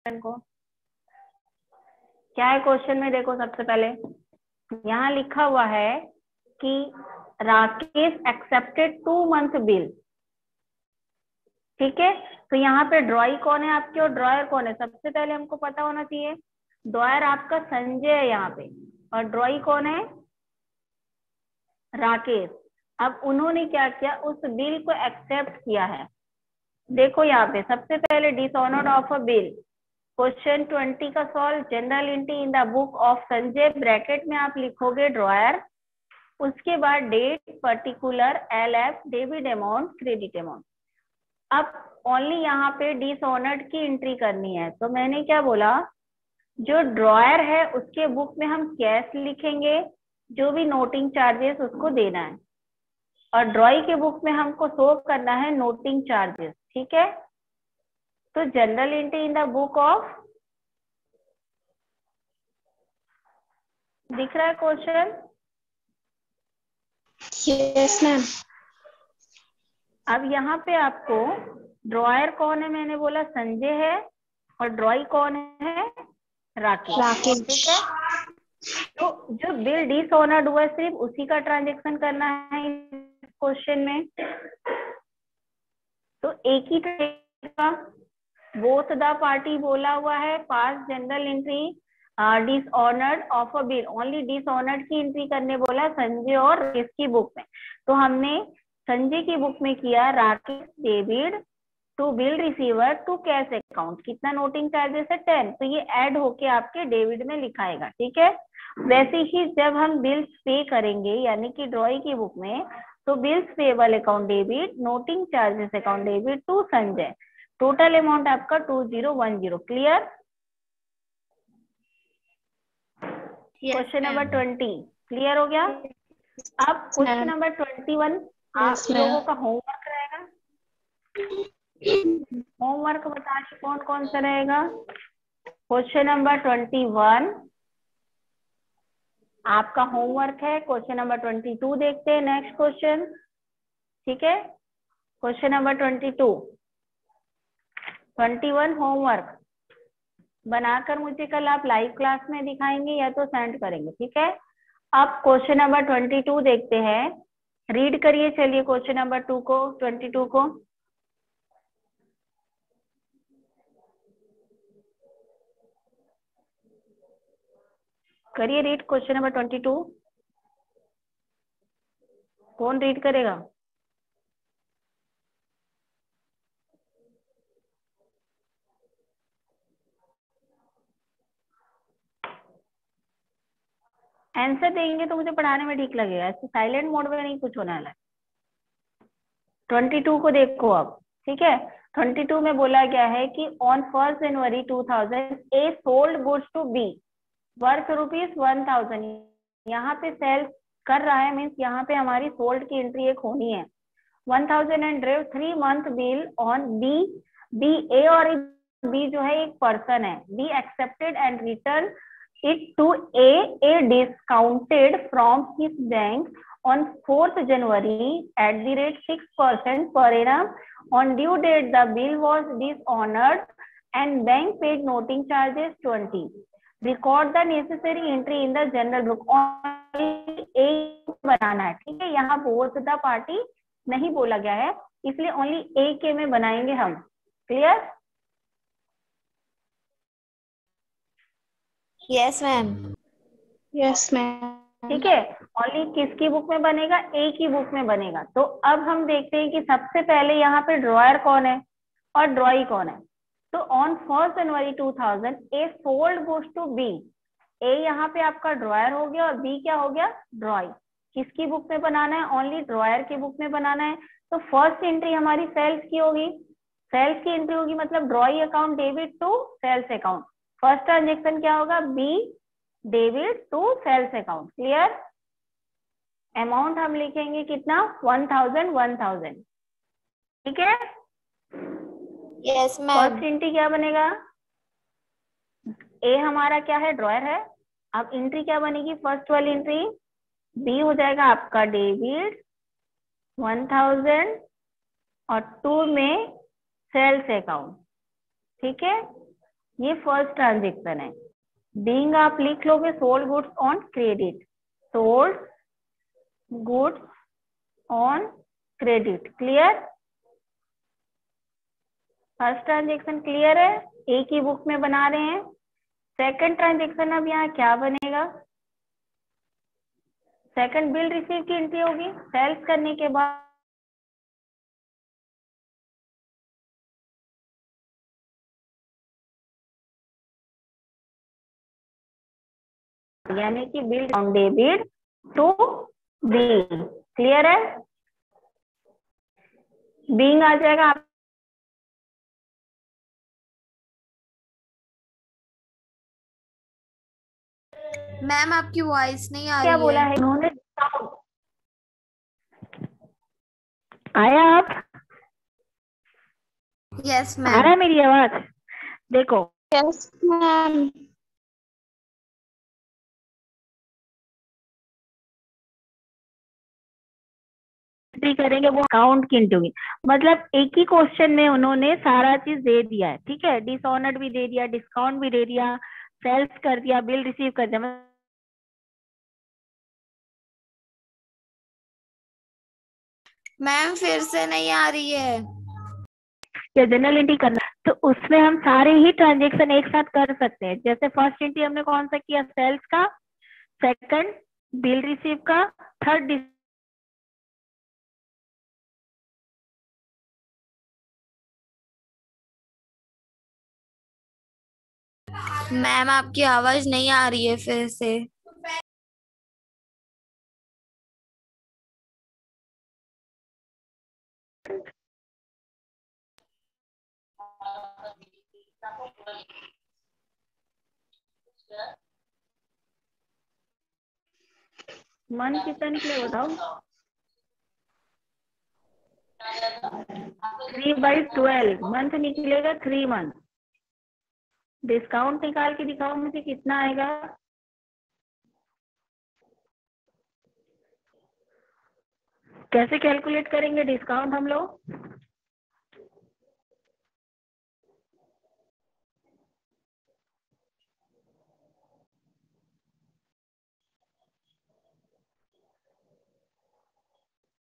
को क्या है क्वेश्चन में, देखो सबसे पहले यहाँ लिखा हुआ है कि राकेश एक्सेप्टेड 2 मंथ बिल। ठीक है, तो यहाँ पे ड्रॉई कौन है आपके और ड्रॉयर कौन है, सबसे पहले हमको पता होना चाहिए। ड्रॉयर आपका संजय है यहाँ पे और ड्रॉई कौन है, राकेश। अब उन्होंने क्या किया, उस बिल को एक्सेप्ट किया है। देखो यहाँ पे सबसे पहले dishonoured of a bill, question 20 का solve, journal entry in the book of Sanjay, bracket में आप लिखोगे ड्रॉयर, उसके बाद date, particular, LF, debit amount, credit amount. अब ओनली यहाँ पे डिसऑनर्ड की एंट्री करनी है, तो मैंने क्या बोला, जो ड्रॉयर है उसके बुक में हम कैश लिखेंगे, जो भी नोटिंग चार्जेस उसको देना है, और ड्रॉई के बुक में हमको शो करना है नोटिंग चार्जेस। ठीक है, तो general entry in the book of, दिख रहा है क्वेश्चन? Yes ma'am. अब यहाँ पे आपको ड्रॉयर कौन है, मैंने बोला संजय है, और ड्रॉई कौन है, राकेश। ठीक है, तो जो बिल डिसऑनर्ड हुआ है सिर्फ उसी का ट्रांजेक्शन करना है इस क्वेश्चन में। तो एक ही का बोथ द पार्टी बोला हुआ है, pass general entry dishonoured of a bill, only dishonoured की एंट्री करने बोला संजय और इसकी बुक में। तो हमने संजय की बुक में किया Rakesh debit to bill receiver to cash account, कितना नोटिंग चार्जेस है 10, तो ये ऐड होके आपके डेबिट में लिखाएगा। ठीक है, वैसे ही जब हम बिल्स पे करेंगे यानी कि ड्रॉई की बुक में, तो bills payable account debit, noting charges account debit to Sanjay, total amount आपका 2010। क्लियर? क्वेश्चन नंबर 20 क्लियर हो गया। अब क्वेश्चन नंबर 21 आप लोगों का होमवर्क रहेगा। होमवर्क बताइए कौन कौन सा रहेगा। क्वेश्चन नंबर 21 आपका होमवर्क है। क्वेश्चन नंबर 22 देखते हैं, नेक्स्ट क्वेश्चन। ठीक है, क्वेश्चन नंबर 21 होमवर्क बनाकर मुझे कल आप लाइव क्लास में दिखाएंगे या तो सेंड करेंगे। ठीक है, अब क्वेश्चन नंबर 22 देखते हैं, रीड करिए। चलिए क्वेश्चन नंबर 22 को करिए रीड। क्वेश्चन नंबर 22 कौन रीड करेगा? आंसर देंगे तो मुझे पढ़ाने में ठीक लगेगा, ऐसे साइलेंट मोड में नहीं कुछ होने वाला है। 22 को देखो अब। ठीक है, 22 में बोला गया है कि on 1 January 2000 A sold goods to B worth ₹1000। यहाँ पे सेल कर रहा है, मीन्स यहाँ पे हमारी सोल्ड की एंट्री एक होनी है। 1000 and drew 3 month bill on B. B A और बी जो है एक पर्सन है। B accepted and return it to A discounted from his bank on 4th January at the rate 6% per annum. On due date, the bill was dishonored and bank paid noting charges 20. Record the necessary entry in the general book. Only A बनाना है। ठीक है, यहाँ both the party नहीं बोला गया है, इसलिए only A के में बनाएंगे हम। Clear? Yes ma'am. Yes ma'am. ठीक है, ओनली किसकी बुक में बनेगा, ए की बुक में बनेगा। तो अब हम देखते हैं कि सबसे पहले यहाँ पे ड्रॉयर कौन है और ड्रॉई कौन है। तो on 1 January 2000 A sold goods to B. A यहाँ पे आपका ड्रॉयर हो गया और बी क्या हो गया, ड्रॉई। किसकी बुक में बनाना है, ओनली ड्रॉयर की बुक में बनाना है। तो फर्स्ट एंट्री हमारी सेल्स की होगी, सेल्स की एंट्री होगी, मतलब drawee account debit to sales account. First transaction क्या होगा, B debit to sales account. Clear? Amount हम लिखेंगे कितना, 1000। ठीक है, यस मैम। फर्स्ट एंट्री क्या बनेगा, ए हमारा क्या है, ड्रॉयर है। अब एंट्री क्या बनेगी, फर्स्ट वाली एंट्री बी हो जाएगा आपका डेबिट 1000 और 2 में सेल्स अकाउंट। ठीक है, ये फर्स्ट ट्रांजेक्शन है। बीइंग आप लिख लोगे sold goods on credit, sold goods on credit. Clear? First transaction clear है, एक ही बुक में बना रहे हैं। सेकंड ट्रांजेक्शन अब यहाँ क्या बनेगा? सेकंड बिल रिसीव की एंट्री होगी। सेल्स करने के बाद यानी कि bill on debit to B. Clear है? बीइंग आ जाएगा। आप मैम आपकी वॉइस नहीं आ क्या रही बोला है। है उन्होंने? आया आप? यस आ रहा मैम। है मेरी आवाज? देखो, यस मैम। एंट्री करेंगे वो अकाउंट की एंट्री होगी। मतलब एक ही क्वेश्चन में उन्होंने सारा चीज दे दिया है। ठीक है, डिसऑनर्ड भी दे दिया, डिस्काउंट भी दे दिया, सेल्स कर दिया, बिल रिसीव कर दिया। मैम फिर से नहीं आ रही है। या जनरल एंट्री करना, तो उसमें हम सारे ही ट्रांजेक्शन एक साथ कर सकते हैं। जैसे फर्स्ट एंट्री हमने कौन सा किया? सेल्स का, सेकंड बिल रिसीव का, थर्ड मैम आपकी आवाज नहीं आ रही है फिर से। मंथ कितना निकले बताओ? 3/12 मंथ निकलेगा, 3 मंथ। डिस्काउंट निकाल के दिखाओ मुझे कितना आएगा। कैसे कैलकुलेट करेंगे डिस्काउंट हम लोग?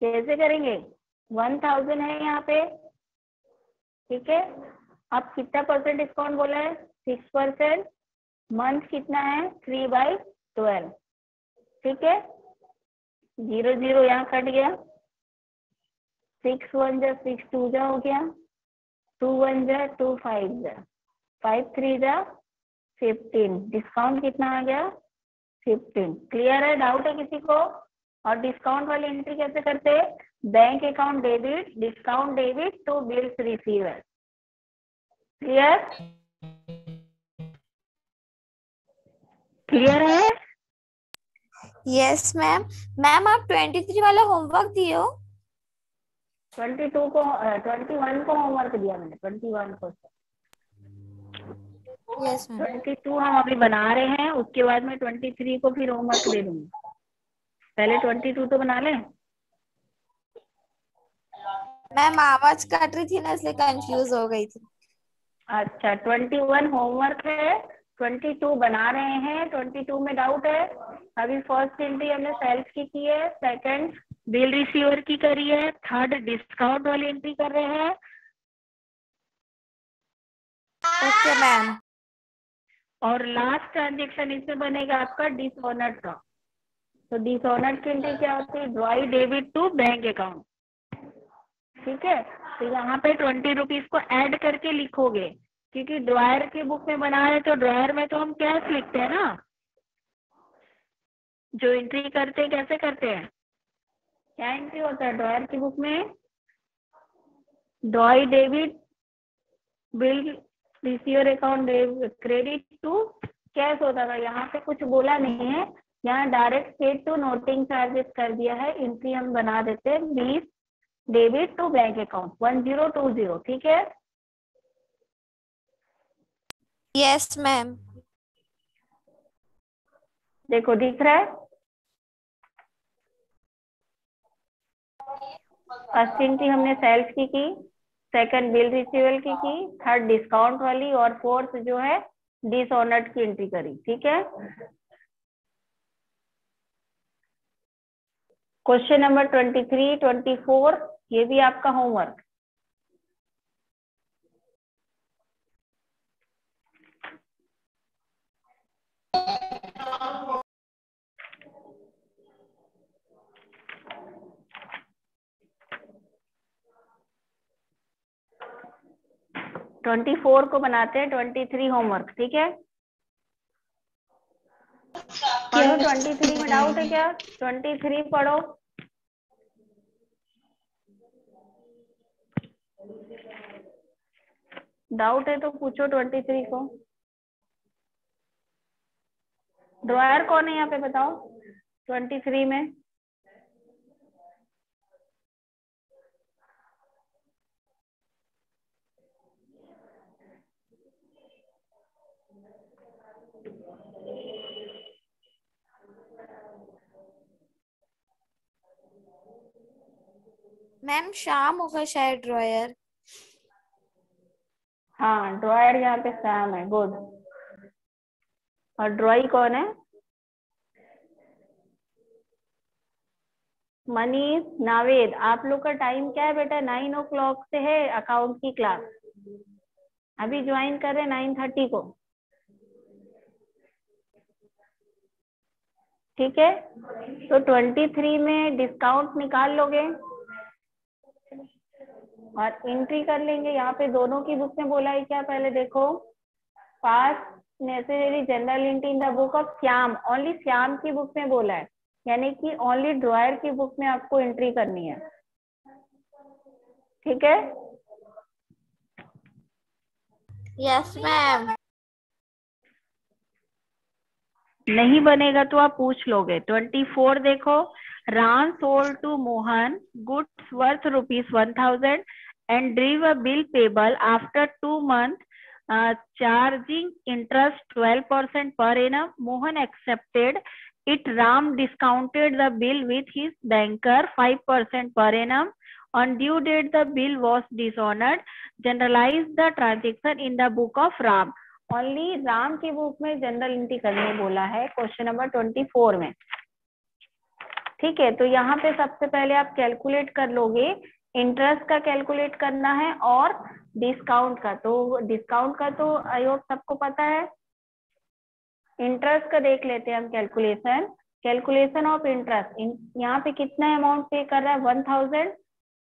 कैसे करेंगे? 1000 है यहाँ पे। ठीक है, अब कितना परसेंट डिस्काउंट बोला है? 6%। मंथ कितना है? 3/12। ठीक है, 0 0 यहाँ कट गया। 6 1 जा 6 2 जा हो गया, 2 1 जा 2 5 जा 5 3 जा 15। डिस्काउंट कितना आ गया? 15। क्लियर है? डाउट है किसी को? और डिस्काउंट वाली एंट्री कैसे करते हैं? Bank account debit, discount debit to bills receiver. Clear? Clear है? Yes ma'am. मैम आप 23 वाला होमवर्क दिए हो? 22 को 21 को होमवर्क दिया मैंने, 21 को। Yes ma'am. 22 हम अभी बना रहे हैं, उसके बाद में 23 को फिर होमवर्क दे दूंगी। पहले 22 तो बना लें। मैम आवाज काट रही थी ना इसलिए कंफ्यूज हो गई थी। अच्छा, 21 होमवर्क है, 22 बना रहे हैं। 22 में डाउट है? अभी फर्स्ट एंट्री हमने सेल्स की है, सेकंड बिल रिसीवर की करी है, थर्ड डिस्काउंट वाली एंट्री कर रहे हैं। Okay ma'am. और लास्ट ट्रांजेक्शन इसमें बनेगा आपका डिसऑनर्ड का। तो डिसऑनर्ड की एंट्री क्या होती है? Drawee debit to bank account. ठीक है, तो यहाँ पे 20 रुपीज को ऐड करके लिखोगे, क्योंकि ड्रॉयर की बुक में बना है तो ड्रॉयर में तो हम कैश लिखते हैं ना। जो एंट्री करते हैं कैसे करते हैं? क्या एंट्री होता है ड्रॉयर की बुक में? Drawee debit bill receiver account credit to cash होता था। यहाँ पे कुछ बोला नहीं है, यहाँ direct paid to noting charges कर दिया है। एंट्री हम बना देते हैं 20 डेबिट टू बैंक अकाउंट 1020। ठीक है, यस मैम। देखो दिख रहा है। फर्स्ट एंट्री हमने सेल्स की, सेकंड बिल रिसीवेबल की, थर्ड डिस्काउंट वाली, और फोर्थ जो है डिसऑनर्ड की एंट्री करी। ठीक है, क्वेश्चन नंबर 23, 24 ये भी आपका होमवर्क। ट्वेंटी फोर को बनाते हैं 23 होमवर्क। ठीक है, पढ़ो। 23 में डाउट है क्या? 23 पढ़ो। डाउट है तो पूछो 23 को। ड्रॉयर कौन है यहाँ पे बताओ 23 में? मैम शाम होगा शायद ड्रॉयर। हाँ, ड्रॉयर यहाँ पे सैम है, गुड। और ड्रॉई कौन है? मनीष, नावेद। आप लोग का टाइम क्या है बेटा? 9 o'clock से है अकाउंट की क्लास। अभी ज्वाइन कर रहे 9:30 को। ठीक है, तो 23 में डिस्काउंट निकाल लोगे और एंट्री कर लेंगे। यहाँ पे दोनों की बुक में बोला है क्या? पहले देखो, पास necessary general entry in the book of Shyam, only Shyam की बुक में बोला है, यानी कि ओनली ड्रॉयर की बुक में आपको एंट्री करनी है। ठीक है, यस मैम। नहीं बनेगा तो आप पूछ लोगे। 24 देखो, Ram sold to Mohan goods worth ₹1000 and drew a bill payable after 2 months charging interest 12% per annum. Mohan accepted it. Ram discounted the bill with his banker 5% per annum. On due date the bill was dishonored. Generalize the transaction in the book of Ram. Only Ram की book में general entry करने बोला है question number 24 में। ठीक है, तो यहाँ पे सबसे पहले आप कैलकुलेट कर लोगे, इंटरेस्ट का कैलकुलेट करना है और डिस्काउंट का। तो डिस्काउंट का तो आई होप सबको पता है। इंटरेस्ट का देख लेते हैं हम कैलकुलेशन। कैलकुलेशन ऑफ इंटरेस्ट, यहाँ पे कितना अमाउंट पे कर रहा है? 1000।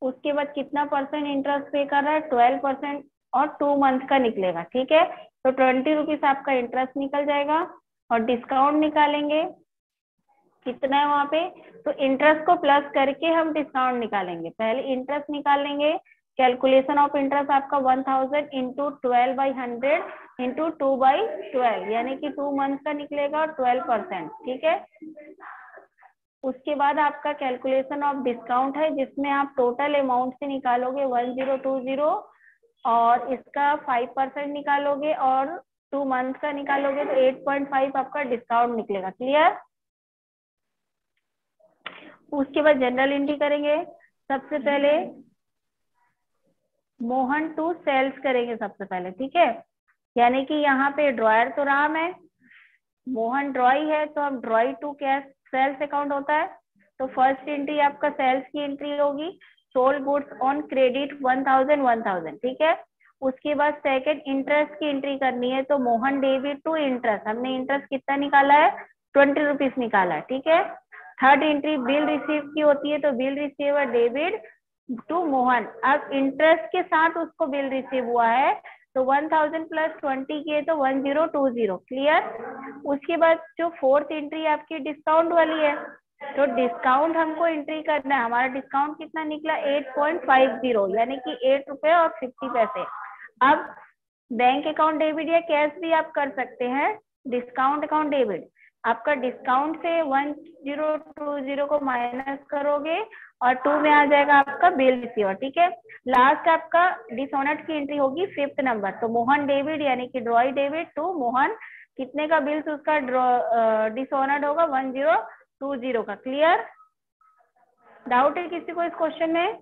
उसके बाद कितना परसेंट इंटरेस्ट पे कर रहा है? 12% और 2 month का निकलेगा। ठीक है, तो 20 रुपीज आपका इंटरेस्ट निकल जाएगा और डिस्काउंट निकालेंगे, कितना है वहां पे? तो इंटरेस्ट को प्लस करके हम डिस्काउंट निकालेंगे। पहले इंटरेस्ट निकाल लेंगे। कैलकुलेशन ऑफ इंटरेस्ट आपका 1000 इंटू 12/100 इंटू 2/12, यानी कि 2 month का निकलेगा और 12%। ठीक है, उसके बाद आपका कैलकुलेशन ऑफ डिस्काउंट है, जिसमें आप टोटल अमाउंट से निकालोगे 1020 और इसका 5% निकालोगे और 2 month का निकालोगे तो 8.5 आपका डिस्काउंट निकलेगा। क्लियर? उसके बाद जनरल एंट्री करेंगे। सबसे पहले मोहन टू सेल्स करेंगे सबसे पहले। ठीक है, यानी कि यहाँ पे ड्रॉयर तो राम है, मोहन ड्रॉई है, तो अब drawee to cash sales account होता है। तो फर्स्ट एंट्री आपका सेल्स की एंट्री होगी, सोल्ड गुड्स ऑन क्रेडिट 1000। ठीक है, उसके बाद सेकंड इंटरेस्ट की एंट्री करनी है, तो मोहन डेबिट टू इंटरेस्ट, हमने इंटरेस्ट कितना निकाला है? 20 रुपीज निकाला है। ठीक है, थर्ड एंट्री बिल रिसीव की होती है, तो bill receiver debit to Mohan. अब इंटरेस्ट के साथ उसको बिल रिसीव हुआ है, तो 1000 प्लस 20 की है तो 1020। क्लियर? उसके बाद जो फोर्थ एंट्री आपकी डिस्काउंट वाली है, तो डिस्काउंट हमको एंट्री करना है। हमारा डिस्काउंट कितना निकला? 8.50, यानी कि 8 रुपए और 50 पैसे। अब बैंक अकाउंट डेबिट या कैश भी आप कर सकते हैं। डिस्काउंट अकाउंट डेबिट, आपका डिस्काउंट से 1020 को माइनस करोगे और 2 में आ जाएगा आपका बिल रिसीवर। ठीक है, लास्ट आपका डिसऑनर्ड की एंट्री होगी 5th नंबर, तो मोहन डेबिट यानी कि ड्रॉई डेबिट टू मोहन, कितने का बिल्स उसका डिसऑनर्ड होगा? 1020 का। क्लियर? डाउट है किसी को इस क्वेश्चन में?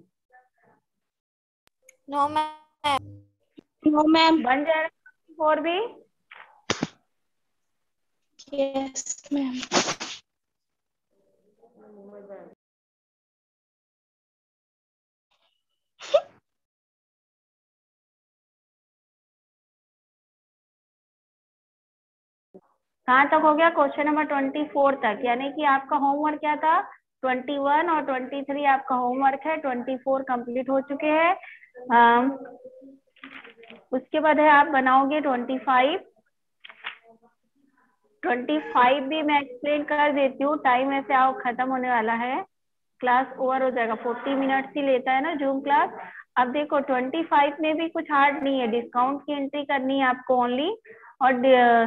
No ma'am. No ma'am. बन जाएगा 24 भी। Yes ma'am. कहाँ तक हो गया? क्वेश्चन नंबर 24 तक, यानी कि आपका होमवर्क क्या था? 21 और 23 आपका होमवर्क है, 24 कंप्लीट हो चुके हैं। उसके बाद है आप बनाओगे 25। 25 भी मैं एक्सप्लेन कर देती हूँ, टाइम ऐसे आओ खत्म होने वाला है, क्लास ओवर हो जाएगा। 40 मिनट्स ही लेता है ना जूम क्लास। अब देखो 25 में भी कुछ हार्ड नहीं है, डिस्काउंट की एंट्री करनी है आपको ओनली। और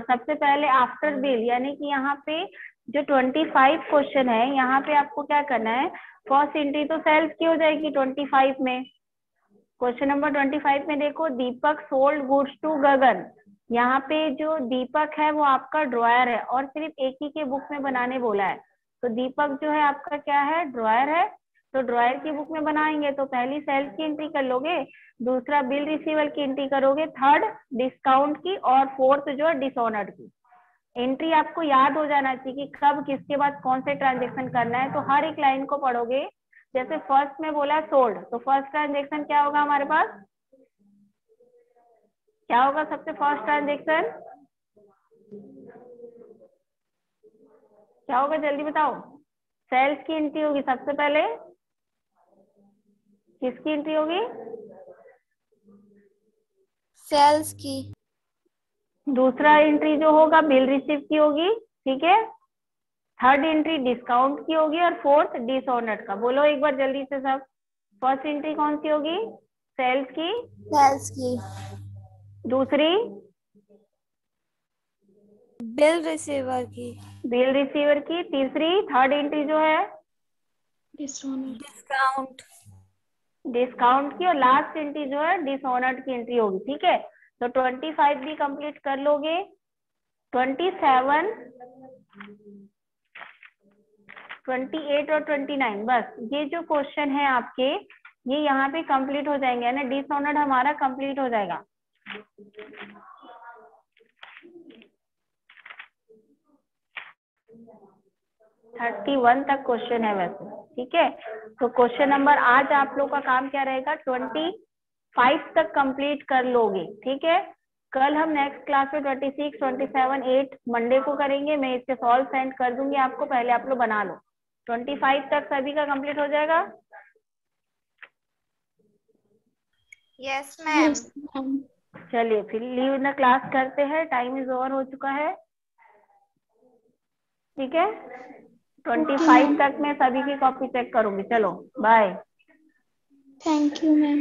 सबसे पहले आफ्टर बिल, यानी कि यहाँ पे जो 25 क्वेश्चन है, यहाँ पे आपको क्या करना है? फर्स्ट एंट्री तो सेल्स की हो जाएगी 25 में। क्वेश्चन नंबर 25 में देखो, दीपक सोल्ड गुड्स टू गगन। यहाँ पे जो दीपक है वो आपका ड्रॉयर है, और सिर्फ एक ही के बुक में बनाने बोला है। तो दीपक जो है आपका क्या है? ड्रॉयर है। तो ड्रॉयर की बुक में बनाएंगे तो पहली सेल्स की एंट्री कर लोगे, दूसरा बिल रिसीवर की एंट्री करोगे, थर्ड डिस्काउंट की, और फोर्थ जो है डिसऑनर्ड की। एंट्री आपको याद हो जाना चाहिए कि कब किसके बाद कौन से ट्रांजेक्शन करना है, तो हर एक लाइन को पढ़ोगे। जैसे फर्स्ट में बोला सोल्ड, तो फर्स्ट ट्रांजेक्शन क्या होगा हमारे पास? क्या होगा सबसे फर्स्ट ट्रांजेक्शन? क्या होगा जल्दी बताओ? सेल्स की एंट्री होगी सबसे पहले। किसकी एंट्री होगी? सेल्स की। दूसरा एंट्री जो होगा बिल रिसीव की होगी, ठीक है। थर्ड एंट्री डिस्काउंट की होगी, और फोर्थ डिसऑनर्ड का। बोलो एक बार जल्दी से सब। फर्स्ट एंट्री कौन सी होगी? सेल्स की। सेल्स की। दूसरी बिल रिसीवर की। बिल रिसीवर की। तीसरी, थर्ड एंट्री जो है डिसऑनर। डिस्काउंट। डिस्काउंट की, और लास्ट एंट्री जो है डिसऑनर्ड की एंट्री होगी, ठीक है। तो 25 भी कंप्लीट कर लोगे। 27, 28 और 29, बस ये जो क्वेश्चन है आपके, ये यहाँ पे कंप्लीट हो जाएंगे, ना डिसऑनर्ड हमारा कंप्लीट हो जाएगा। 31 तक क्वेश्चन है वैसे, ठीक है। तो क्वेश्चन नंबर आज आप लोग का काम क्या रहेगा? 25 तक कंप्लीट कर लोगे, ठीक है। कल हम नेक्स्ट क्लास में 26, 27, 8 मंडे को करेंगे। मैं इसके सॉल्व सेंड कर दूंगी आपको, पहले आप लोग बना लो। 25 तक सभी का कंप्लीट हो जाएगा। Yes ma'am. Yes ma'am. चलिए फिर लीव द क्लास करते हैं, टाइम इज ओवर हो चुका है, ठीक है। Okay 25 ma'am. तक मैं सभी की कॉपी चेक करूंगी। चलो बाय। Thank you ma'am.